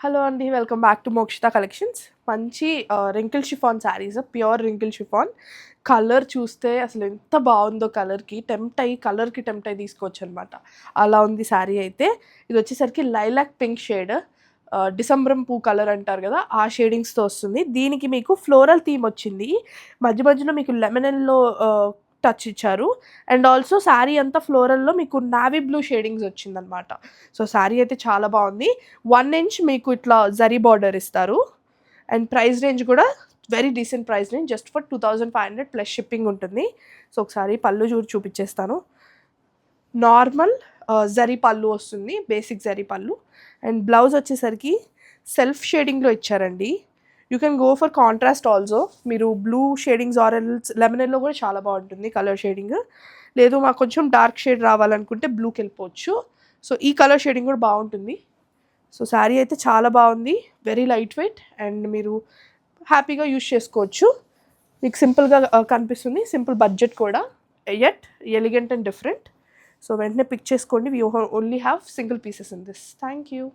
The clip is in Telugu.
హలో అండి, welcome back to Mokshita collections. మంచి wrinkle chiffon saris, pure wrinkle chiffon. Colour చూస్తే అసలు ఎంత బాగుందో, కలర్కి టెంప్ట్ అయ్యి తీసుకోవచ్చు అనమాట. అలా ఉంది శారీ అయితే. ఇది వచ్చేసరికి లైలాక్ పింక్ షేడ్, డిసెంబరం పూ కలర్ అంటారు కదా, ఆ షేడింగ్స్తో వస్తుంది. దీనికి మీకు ఫ్లోరల్ థీమ్ వచ్చింది, మధ్య మధ్యలో మీకు లెమనెల్లో టచ్ ఇచ్చారు. అండ్ ఆల్సో శారీ అంతా ఫ్లోరల్లో మీకు నావీ బ్లూ షేడింగ్స్ వచ్చిందనమాట. సో శారీ అయితే చాలా బాగుంది. 1 ఇంచ్ మీకు ఇట్లా జరీ బార్డర్ ఇస్తారు. అండ్ ప్రైస్ రేంజ్ కూడా very decent price range, just for 2500 plus shipping ఉంటుంది. సో ఒకసారి పళ్ళు చూపించేస్తాను. నార్మల్ జరీ పళ్ళు వస్తుంది, బేసిక్ జరీ పళ్ళు. అండ్ బ్లౌజ్ వచ్చేసరికి సెల్ఫ్ షేడింగ్లో ఇచ్చారండి. You can go for contrast also. మీరు బ్లూ షేడింగ్స్ ఆరెల్స్ లెమనెల్లో కూడా చాలా బాగుంటుంది కలర్ షేడింగ్. లేదు మాకు కొంచెం డార్క్ షేడ్ రావాలనుకుంటే బ్లూకి వెళ్ళిపోవచ్చు. సో ఈ కలర్ షేడింగ్ కూడా బాగుంటుంది. సో శారీ అయితే చాలా బాగుంది, వెరీ లైట్ వెయిట్, అండ్ మీరు హ్యాపీగా యూజ్ చేసుకోవచ్చు. మీకు సింపుల్గా కనిపిస్తుంది, సింపుల్ బడ్జెట్ కూడా, yet elegant and different. So వెంటనే పిక్ చేసుకోండి. We only have single pieces in this. Thank you.